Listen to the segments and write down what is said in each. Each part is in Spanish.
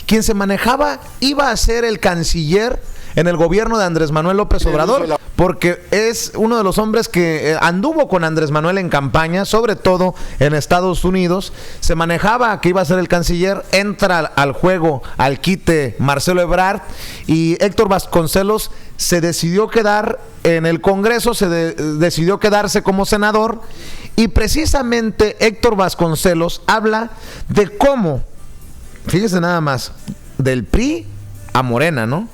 quien se manejaba iba a ser el canciller en el gobierno de Andrés Manuel López Obrador, porque es uno de los hombres que anduvo con Andrés Manuel en campaña, sobre todo en Estados Unidos. Se manejaba que iba a ser el canciller, entra al juego, al quite Marcelo Ebrard, y Héctor Vasconcelos se decidió quedar en el Congreso, decidió quedarse como senador, y precisamente Héctor Vasconcelos habla de cómo, fíjese nada más, del PRI a Morena, ¿no?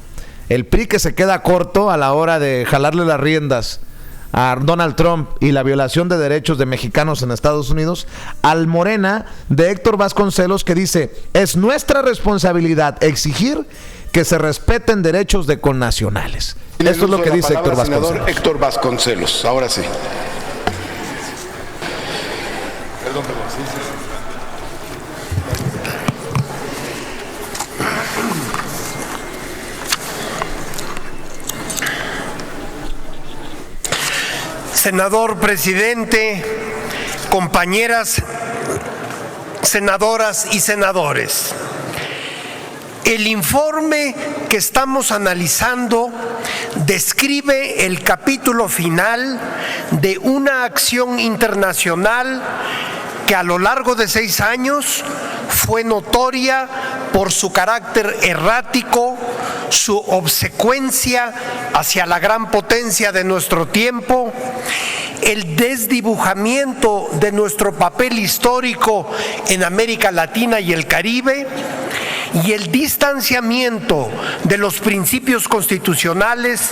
El PRI que se queda corto a la hora de jalarle las riendas a Donald Trump y la violación de derechos de mexicanos en Estados Unidos, al Morena de Héctor Vasconcelos, que dice: es nuestra responsabilidad exigir que se respeten derechos de connacionales. Esto es lo que dice Héctor Vasconcelos. Senador Héctor Vasconcelos, ahora sí. Perdón. Senador presidente, compañeras senadoras y senadores, el informe que estamos analizando describe el capítulo final de una acción internacional que a lo largo de 6 años fue notoria por su carácter errático, su obsecuencia hacia la gran potencia de nuestro tiempo, el desdibujamiento de nuestro papel histórico en América Latina y el Caribe, y el distanciamiento de los principios constitucionales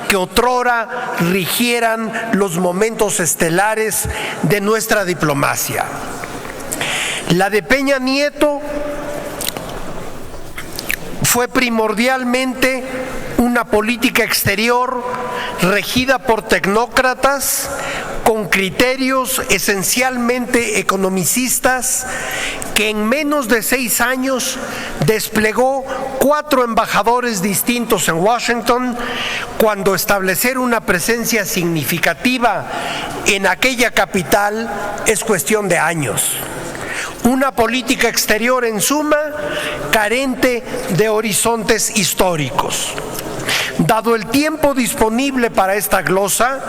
que otrora rigieran los momentos estelares de nuestra diplomacia. La de Peña Nieto fue primordialmente una política exterior regida por tecnócratas con criterios esencialmente economicistas, que en menos de 6 años desplegó 4 embajadores distintos en Washington, cuando establecer una presencia significativa en aquella capital es cuestión de años. Una política exterior, en suma, carente de horizontes históricos. Dado el tiempo disponible para esta glosa,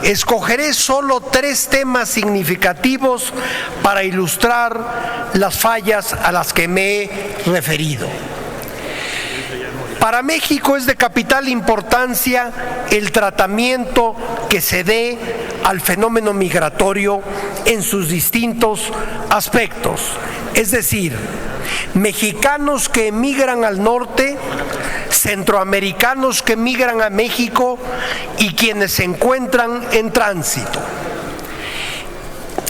escogeré solo 3 temas significativos para ilustrar las fallas a las que me he referido. Para México es de capital importancia el tratamiento que se dé al fenómeno migratorio en sus distintos aspectos, es decir, mexicanos que emigran al norte, centroamericanos que migran a México y quienes se encuentran en tránsito.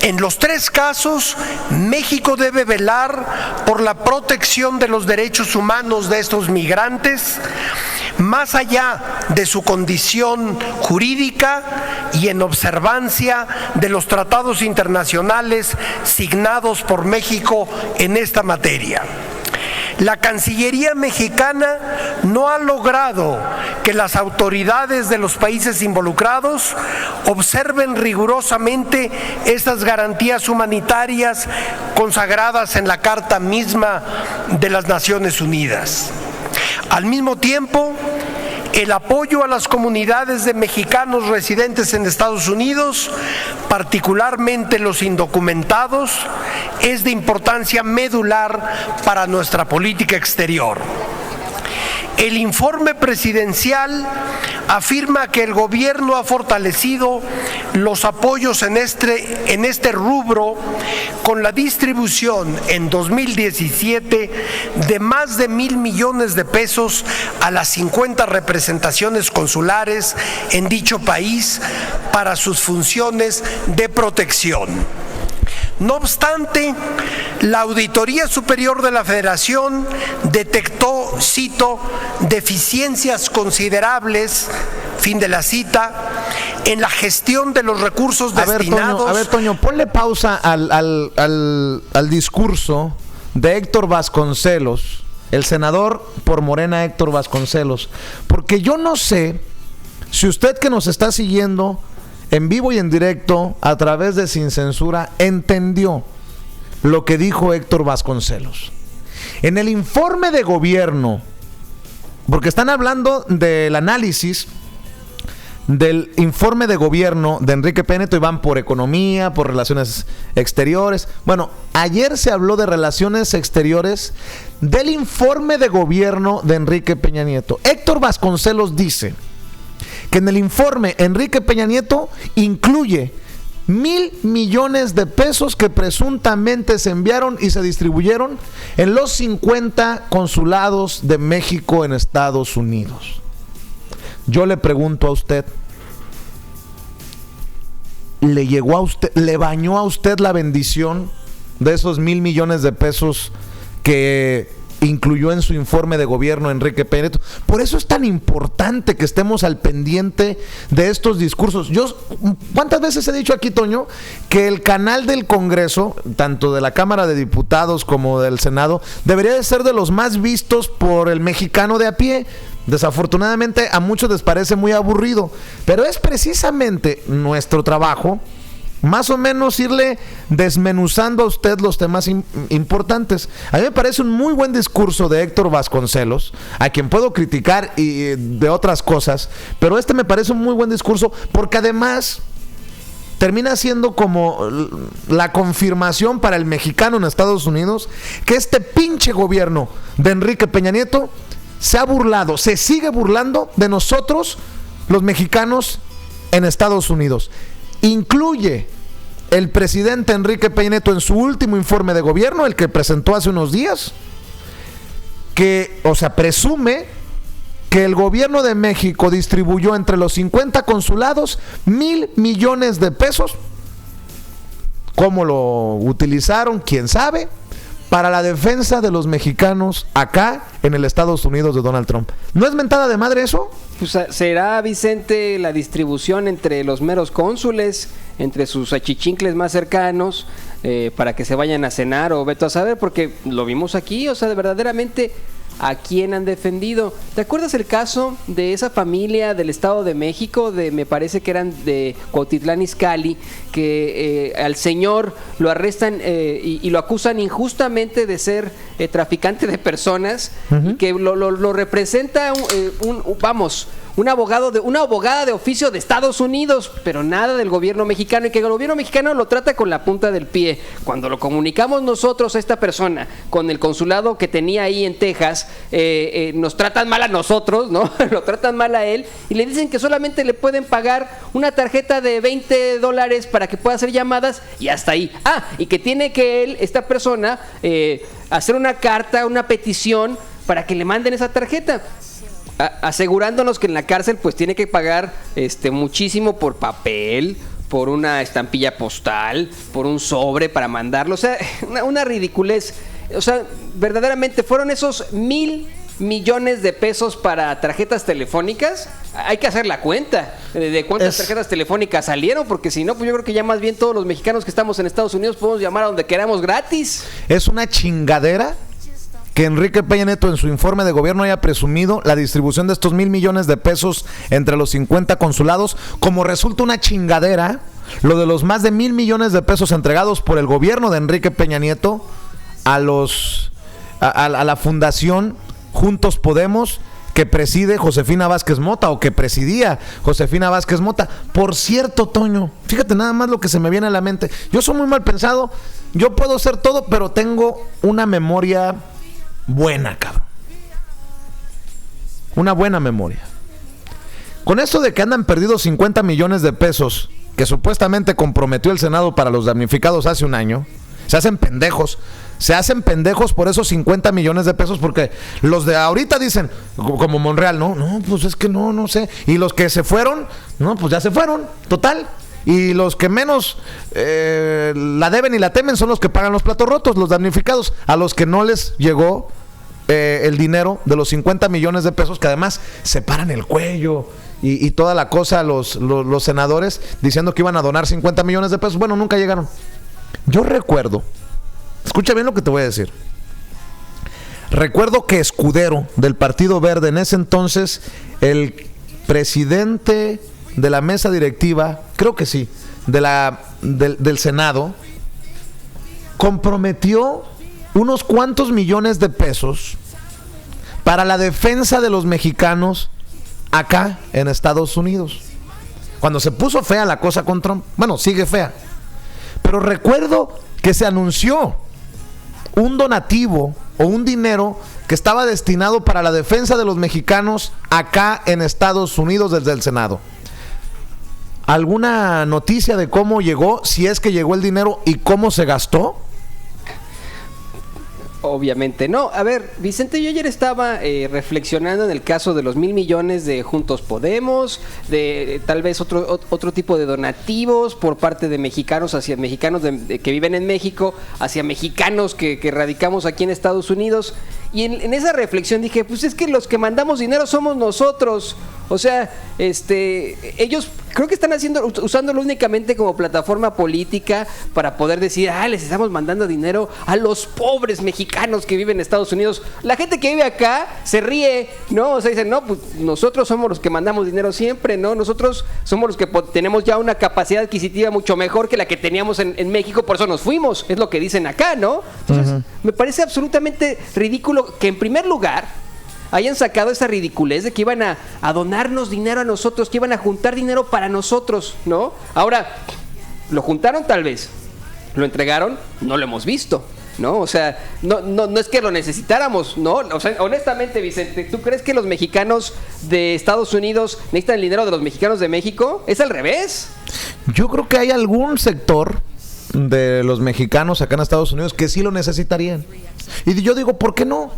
En los 3 casos, México debe velar por la protección de los derechos humanos de estos migrantes, más allá de su condición jurídica y en observancia de los tratados internacionales signados por México en esta materia. La Cancillería mexicana no ha logrado que las autoridades de los países involucrados observen rigurosamente estas garantías humanitarias consagradas en la Carta misma de las Naciones Unidas. Al mismo tiempo, el apoyo a las comunidades de mexicanos residentes en Estados Unidos, particularmente los indocumentados, es de importancia medular para nuestra política exterior. El informe presidencial afirma que el gobierno ha fortalecido los apoyos en este rubro con la distribución en 2017 de más de 1,000 millones de pesos a las 50 representaciones consulares en dicho país para sus funciones de protección. No obstante, la Auditoría Superior de la Federación detectó, cito, deficiencias considerables, fin de la cita, en la gestión de los recursos destinados. A ver, Toño, ponle pausa al discurso de Héctor Vasconcelos, el senador por Morena Héctor Vasconcelos, porque yo no sé si usted que nos está siguiendo en vivo y en directo a través de Sin Censura entendió lo que dijo Héctor Vasconcelos. En el informe de gobierno, porque están hablando del análisis del informe de gobierno de Enrique Peña Nieto y van por economía, por relaciones exteriores. Bueno, ayer se habló de relaciones exteriores del informe de gobierno de Enrique Peña Nieto. Héctor Vasconcelos dice que en el informe Enrique Peña Nieto incluye 1,000 millones de pesos que presuntamente se enviaron y se distribuyeron en los 50 consulados de México en Estados Unidos. Yo le pregunto a usted, ¿le llegó a usted, le bañó a usted la bendición de esos 1,000 millones de pesos que incluyó en su informe de gobierno Enrique Peña Nieto? Por eso es tan importante que estemos al pendiente de estos discursos. Yo, ¿cuántas veces he dicho aquí, Toño, que el canal del Congreso, tanto de la Cámara de Diputados como del Senado, debería de ser de los más vistos por el mexicano de a pie? Desafortunadamente a muchos les parece muy aburrido, pero es precisamente nuestro trabajo más o menos irle desmenuzando a usted los temas importantes. A mí me parece un muy buen discurso de Héctor Vasconcelos, a quien puedo criticar y de otras cosas, pero este me parece un muy buen discurso porque además termina siendo como la confirmación para el mexicano en Estados Unidos que este pinche gobierno de Enrique Peña Nieto se ha burlado, se sigue burlando de nosotros, los mexicanos en Estados Unidos. Incluye el presidente Enrique Peña Nieto en su último informe de gobierno, el que presentó hace unos días, que, o sea, presume que el gobierno de México distribuyó entre los 50 consulados 1,000 millones de pesos. ¿Cómo lo utilizaron? ¿Quién sabe? Para la defensa de los mexicanos acá en el Estados Unidos de Donald Trump. ¿No es mentada de madre eso? Pues será, Vicente, la distribución entre los meros cónsules, entre sus achichincles más cercanos, para que se vayan a cenar o veto a saber, porque lo vimos aquí, o sea, verdaderamente, ¿a quién han defendido? ¿Te acuerdas el caso de esa familia del Estado de México, me parece que eran de Cuautitlán Izcalli, que al señor lo arrestan y lo acusan injustamente de ser traficante de personas, y que lo representa una abogada de oficio de Estados Unidos, pero nada del gobierno mexicano, y que el gobierno mexicano lo trata con la punta del pie? Cuando lo comunicamos nosotros a esta persona con el consulado que tenía ahí en Texas, nos tratan mal a nosotros, ¿no? Lo tratan mal a él y le dicen que solamente le pueden pagar una tarjeta de $20 para que pueda hacer llamadas y hasta ahí. Y que tiene que esta persona, hacer una carta, una petición para que le manden esa tarjeta, asegurándonos que en la cárcel pues tiene que pagar muchísimo por papel, por una estampilla postal, por un sobre para mandarlo. O sea, una ridiculez. O sea, verdaderamente fueron esos 1,000 millones de pesos para tarjetas telefónicas. Hay que hacer la cuenta de cuántas tarjetas telefónicas salieron, porque si no, pues yo creo que ya más bien todos los mexicanos que estamos en Estados Unidos podemos llamar a donde queramos gratis. Es una chingadera que Enrique Peña Nieto en su informe de gobierno haya presumido la distribución de estos 1,000 millones de pesos entre los 50 consulados, como resulta una chingadera lo de los más de 1,000 millones de pesos entregados por el gobierno de Enrique Peña Nieto a la fundación Juntos Podemos, que preside Josefina Vázquez Mota, o que presidía Josefina Vázquez Mota. Por cierto, Toño, fíjate nada más lo que se me viene a la mente. Yo soy muy mal pensado, yo puedo ser todo, pero tengo una memoria buena, cabrón. Una buena memoria. Con esto de que andan perdidos 50 millones de pesos que supuestamente comprometió el Senado para los damnificados hace un año, se hacen pendejos. Se hacen pendejos por esos 50 millones de pesos, porque los de ahorita dicen, como Monreal, no, pues es que no sé. Y los que se fueron, no, pues ya se fueron, total. Y los que menos la deben y la temen son los que pagan los platos rotos, los damnificados, a los que no les llegó el dinero de los 50 millones de pesos, que además se paran el cuello y toda la cosa, los senadores diciendo que iban a donar 50 millones de pesos. Bueno, nunca llegaron. Yo recuerdo, escucha bien lo que te voy a decir. Recuerdo que Escudero, del Partido Verde, en ese entonces, el presidente de la mesa directiva, creo que sí, del Senado, comprometió unos cuantos millones de pesos para la defensa de los mexicanos acá en Estados Unidos. Cuando se puso fea la cosa con Trump, bueno, sigue fea. Pero recuerdo que se anunció un donativo o un dinero que estaba destinado para la defensa de los mexicanos acá en Estados Unidos desde el Senado. ¿Alguna noticia de cómo llegó, si es que llegó el dinero y cómo se gastó? Obviamente no. A ver, Vicente, yo ayer estaba reflexionando en el caso de los 1,000 millones de Juntos Podemos, de tal vez otro tipo de donativos por parte de mexicanos hacia mexicanos que viven en México, hacia mexicanos que radicamos aquí en Estados Unidos. Y en esa reflexión dije, pues es que los que mandamos dinero somos nosotros. O sea, ellos creo que están usándolo únicamente como plataforma política para poder decir, les estamos mandando dinero a los pobres mexicanos que viven en Estados Unidos. La gente que vive acá se ríe, ¿no? O sea, dicen, no, pues nosotros somos los que mandamos dinero siempre, ¿no? Nosotros somos los que tenemos ya una capacidad adquisitiva mucho mejor que la que teníamos en México, por eso nos fuimos, es lo que dicen acá, ¿no? Entonces, me parece absolutamente ridículo que en primer lugar hayan sacado esa ridiculez de que iban a donarnos dinero a nosotros, que iban a juntar dinero para nosotros, ¿no? Ahora, lo juntaron tal vez, lo entregaron, no lo hemos visto, ¿no? O sea, no es que lo necesitáramos, ¿no? O sea, honestamente, Vicente, ¿tú crees que los mexicanos de Estados Unidos necesitan el dinero de los mexicanos de México? ¿Es al revés? Yo creo que hay algún sector de los mexicanos acá en Estados Unidos que sí lo necesitarían. Y yo digo, ¿por qué no?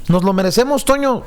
Nos lo merecemos, Toño.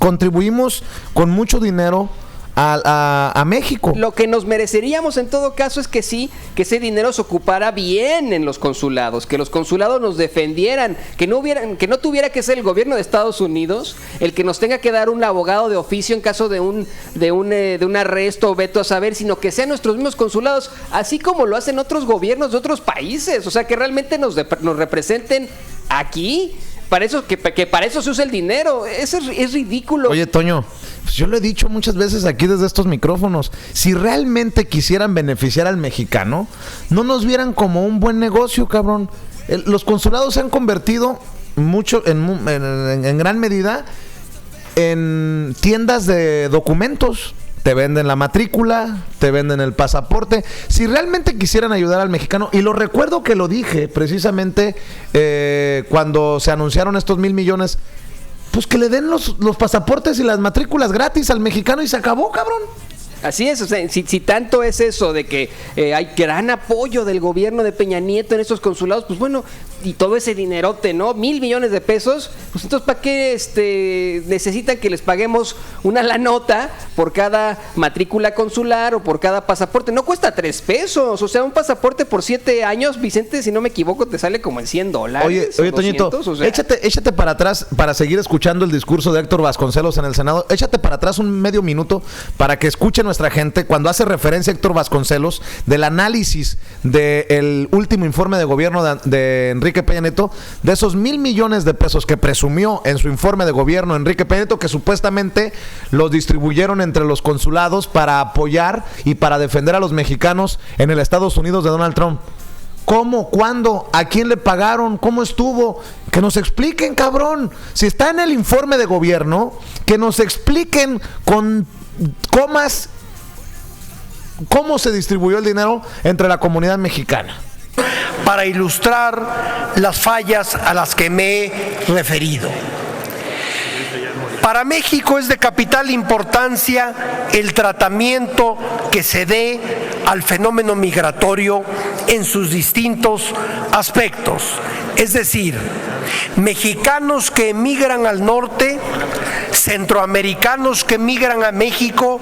Contribuimos con mucho dinero a México. Lo que nos mereceríamos en todo caso es que sí, que ese dinero se ocupara bien en los consulados, que los consulados nos defendieran, que no tuviera que ser el gobierno de Estados Unidos el que nos tenga que dar un abogado de oficio en caso de un arresto o veto a saber, sino que sean nuestros mismos consulados, así como lo hacen otros gobiernos de otros países, o sea, que realmente nos representen aquí. Para eso, que para eso se usa el dinero. Eso es ridículo. Oye, Toño, pues yo lo he dicho muchas veces aquí desde estos micrófonos. Si realmente quisieran beneficiar al mexicano, no nos vieran como un buen negocio, cabrón. Los consulados se han convertido mucho, en gran medida, en tiendas de documentos. Te venden la matrícula, te venden el pasaporte. Si realmente quisieran ayudar al mexicano, y lo recuerdo que lo dije precisamente cuando se anunciaron estos 1,000 millones, pues que le den los pasaportes y las matrículas gratis al mexicano y se acabó, cabrón. Así es, o sea, si tanto es eso de que hay gran apoyo del gobierno de Peña Nieto en estos consulados, pues bueno, y todo ese dinerote, ¿no? 1,000 millones de pesos, pues entonces ¿para qué necesitan que les paguemos una la nota por cada matrícula consular o por cada pasaporte? No cuesta 3 pesos, o sea, un pasaporte por 7 años, Vicente, si no me equivoco, te sale como en $100. Oye, Toñito, o sea, échate para atrás para seguir escuchando el discurso de Héctor Vasconcelos en el Senado. Échate para atrás un medio minuto para que escuchen nuestra gente cuando hace referencia a Héctor Vasconcelos del análisis del último informe de gobierno de Enrique Peña Nieto, de esos 1,000 millones de pesos que presumió en su informe de gobierno Enrique Peña Nieto, que supuestamente los distribuyeron entre los consulados para apoyar y para defender a los mexicanos en el Estados Unidos de Donald Trump. ¿Cómo? ¿Cuándo? ¿A quién le pagaron? ¿Cómo estuvo? Que nos expliquen, cabrón. Si está en el informe de gobierno, que nos expliquen con comas cómo se distribuyó el dinero entre la comunidad mexicana. Para ilustrar las fallas a las que me he referido. Para México es de capital importancia el tratamiento que se dé al fenómeno migratorio en sus distintos aspectos. Es decir, mexicanos que emigran al norte, centroamericanos que migran a México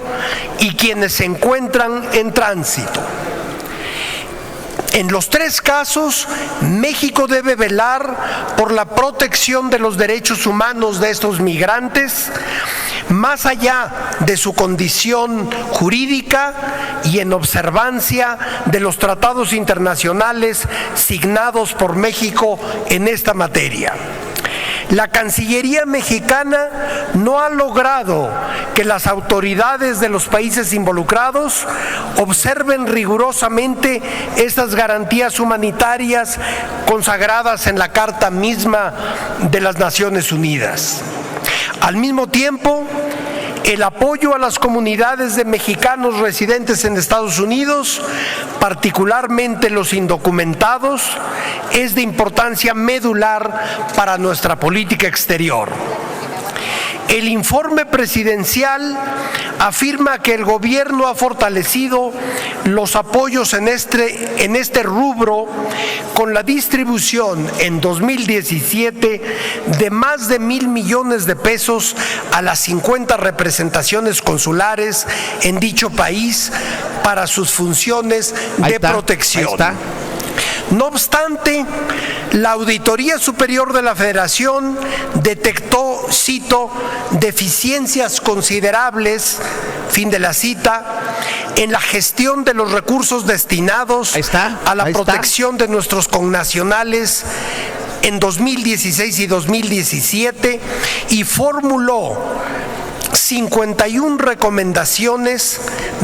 y quienes se encuentran en tránsito. En los 3 casos, México debe velar por la protección de los derechos humanos de estos migrantes, más allá de su condición jurídica y en observancia de los tratados internacionales signados por México en esta materia. La Cancillería mexicana no ha logrado que las autoridades de los países involucrados observen rigurosamente estas garantías humanitarias consagradas en la Carta misma de las Naciones Unidas. Al mismo tiempo, el apoyo a las comunidades de mexicanos residentes en Estados Unidos, particularmente los indocumentados, es de importancia medular para nuestra política exterior. El informe presidencial afirma que el gobierno ha fortalecido los apoyos en este rubro con la distribución en 2017 de más de 1,000 millones de pesos a las 50 representaciones consulares en dicho país para sus funciones de protección. No obstante, la Auditoría Superior de la Federación detectó, cito, deficiencias considerables, fin de la cita, en la gestión de los recursos destinados a la protección de nuestros connacionales en 2016 y 2017 y formuló 51 recomendaciones,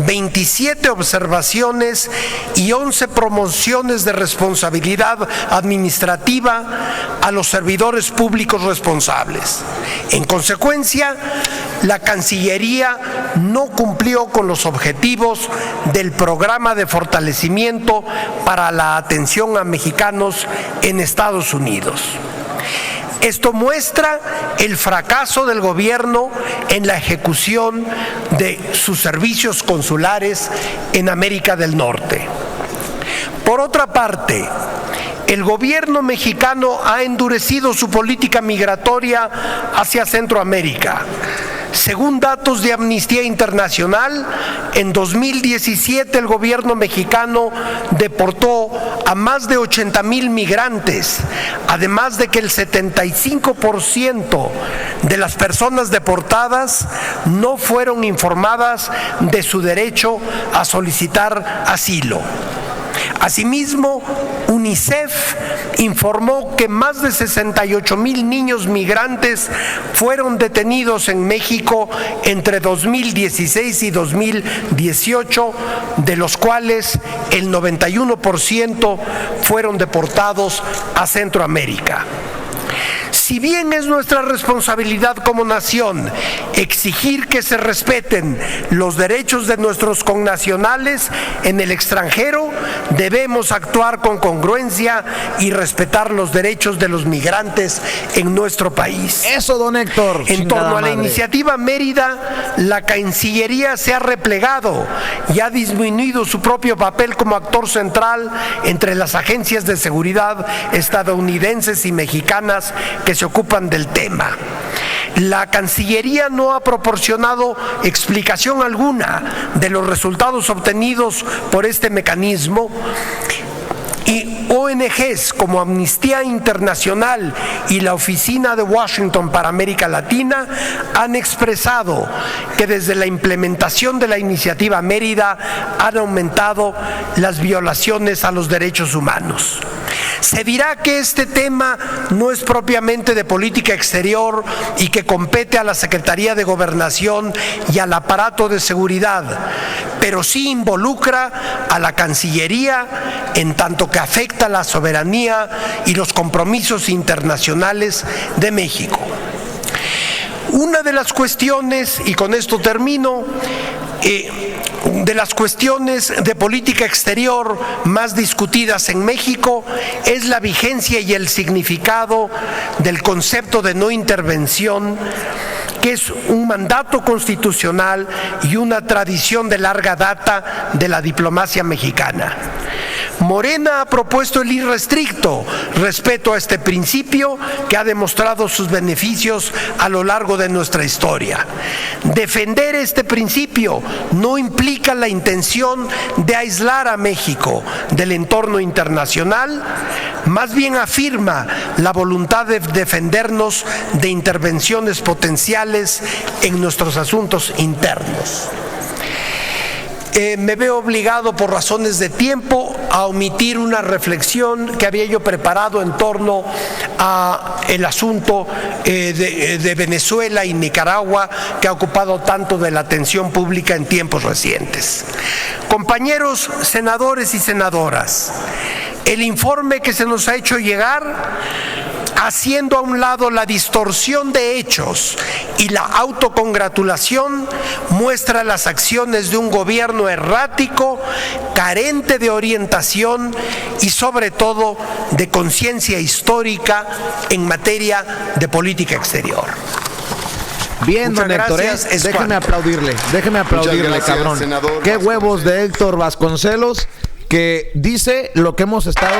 27 observaciones y 11 promociones de responsabilidad administrativa a los servidores públicos responsables. En consecuencia, la Cancillería no cumplió con los objetivos del programa de fortalecimiento para la atención a mexicanos en Estados Unidos. Esto muestra el fracaso del gobierno en la ejecución de sus servicios consulares en América del Norte. Por otra parte, el gobierno mexicano ha endurecido su política migratoria hacia Centroamérica. Según datos de Amnistía Internacional, en 2017 el gobierno mexicano deportó a más de 80,000 migrantes, además de que el 75% de las personas deportadas no fueron informadas de su derecho a solicitar asilo. Asimismo, UNICEF informó que más de 68,000 niños migrantes fueron detenidos en México entre 2016 y 2018, de los cuales el 91% fueron deportados a Centroamérica. Si bien es nuestra responsabilidad como nación exigir que se respeten los derechos de nuestros connacionales en el extranjero, debemos actuar con congruencia y respetar los derechos de los migrantes en nuestro país. Eso, don Héctor. En torno a la iniciativa Mérida, la Cancillería se ha replegado y ha disminuido su propio papel como actor central entre las agencias de seguridad estadounidenses y mexicanas que se ocupan del tema. La Cancillería no ha proporcionado explicación alguna de los resultados obtenidos por este mecanismo, y ONGs como Amnistía Internacional y la Oficina de Washington para América Latina han expresado que desde la implementación de la iniciativa Mérida han aumentado las violaciones a los derechos humanos. Se dirá que este tema no es propiamente de política exterior y que compete a la Secretaría de Gobernación y al aparato de seguridad, pero sí involucra a la Cancillería en tanto que afecta la soberanía y los compromisos internacionales de México. Una de las cuestiones, y con esto termino, de las cuestiones de política exterior más discutidas en México es la vigencia y el significado del concepto de no intervención, que es un mandato constitucional y una tradición de larga data de la diplomacia mexicana. Morena ha propuesto el irrestricto respeto a este principio que ha demostrado sus beneficios a lo largo de nuestra historia. Defender este principio no implica la intención de aislar a México del entorno internacional, más bien afirma la voluntad de defendernos de intervenciones potenciales en nuestros asuntos internos. Me veo obligado por razones de tiempo a omitir una reflexión que había yo preparado en torno a el asunto de Venezuela y Nicaragua, que ha ocupado tanto de la atención pública en tiempos recientes. Compañeros senadores y senadoras, el informe que se nos ha hecho llegar, haciendo a un lado la distorsión de hechos y la autocongratulación, muestra las acciones de un gobierno errático, carente de orientación y sobre todo de conciencia histórica en materia de política exterior. Bien, Muchas don Héctor, gracias, déjeme aplaudirle, gracias, cabrón. senador Qué Vasconcelos. huevos de Héctor Vasconcelos, que dice lo que hemos estado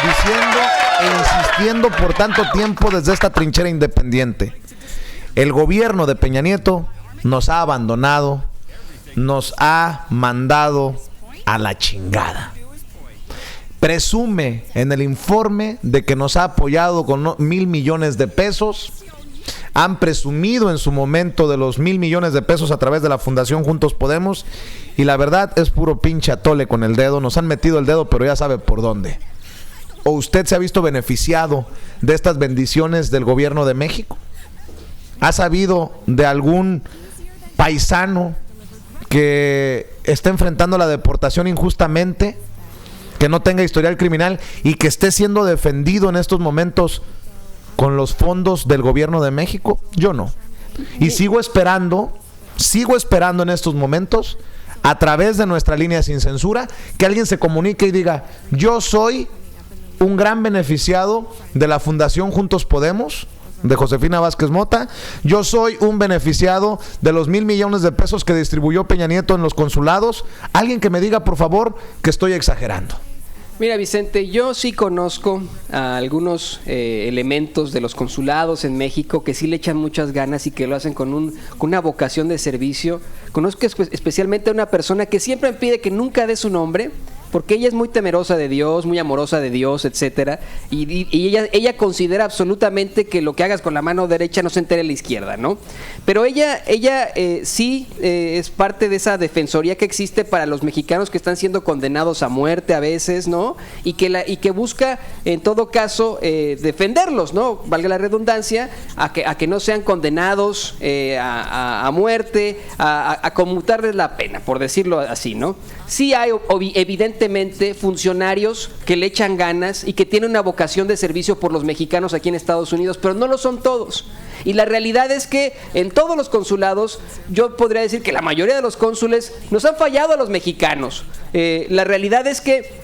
diciendo e insistiendo por tanto tiempo desde esta trinchera independiente. El gobierno de Peña Nieto nos ha abandonado, nos ha mandado a la chingada. Presume en el informe de que nos ha apoyado con 1,000 millones de pesos. Han presumido en su momento de los 1,000 millones de pesos a través de la Fundación Juntos Podemos, y la verdad es puro pinche atole con el dedo. Nos han metido el dedo, pero ya sabe por dónde. ¿O usted se ha visto beneficiado de estas bendiciones del gobierno de México? ¿Ha sabido de algún paisano que esté enfrentando la deportación injustamente, que no tenga historial criminal y que esté siendo defendido en estos momentos con los fondos del gobierno de México? Yo no. Y sigo esperando en estos momentos, a través de nuestra línea sin censura, que alguien se comunique y diga: yo soy un gran beneficiado de la Fundación Juntos Podemos, de Josefina Vázquez Mota. Yo soy un beneficiado de los 1,000 millones de pesos que distribuyó Peña Nieto en los consulados. Alguien que me diga, por favor, que estoy exagerando. Mira, Vicente, yo sí conozco a algunos elementos de los consulados en México que sí le echan muchas ganas y que lo hacen con una vocación de servicio. Conozco especialmente a una persona que siempre me pide que nunca dé su nombre, porque ella es muy temerosa de Dios, muy amorosa de Dios, etcétera, y ella considera absolutamente que lo que hagas con la mano derecha no se entere la izquierda, ¿no? Pero ella sí es parte de esa defensoría que existe para los mexicanos que están siendo condenados a muerte a veces, ¿no? Y que busca, en todo caso, defenderlos, ¿no? Valga la redundancia, a que no sean condenados a muerte, a conmutarles la pena, por decirlo así, ¿no? Sí hay evidentemente funcionarios que le echan ganas y que tienen una vocación de servicio por los mexicanos aquí en Estados Unidos, pero no lo son todos. Y la realidad es que en todos los consulados, yo podría decir que la mayoría de los cónsules nos han fallado a los mexicanos. La realidad es que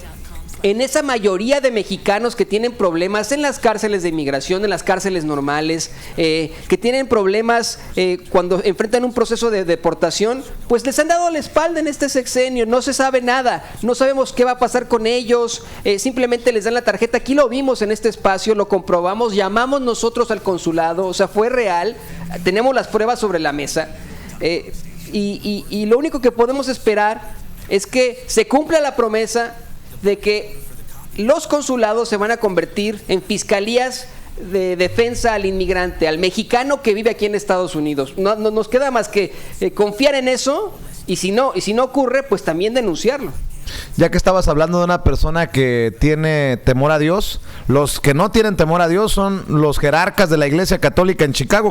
en esa mayoría de mexicanos que tienen problemas en las cárceles de inmigración, en las cárceles normales, que tienen problemas cuando enfrentan un proceso de deportación, pues les han dado la espalda en este sexenio. No se sabe nada, no sabemos qué va a pasar con ellos, simplemente les dan la tarjeta. Aquí lo vimos en este espacio, lo comprobamos, llamamos nosotros al consulado, o sea, fue real, tenemos las pruebas sobre la mesa, y lo único que podemos esperar es que se cumpla la promesa de que los consulados se van a convertir en fiscalías de defensa al inmigrante, al mexicano que vive aquí en Estados Unidos. No nos queda más que confiar en eso, y si no ocurre, pues también denunciarlo. Ya que estabas hablando de una persona que tiene temor a Dios, los que no tienen temor a Dios son los jerarcas de la Iglesia Católica en Chicago,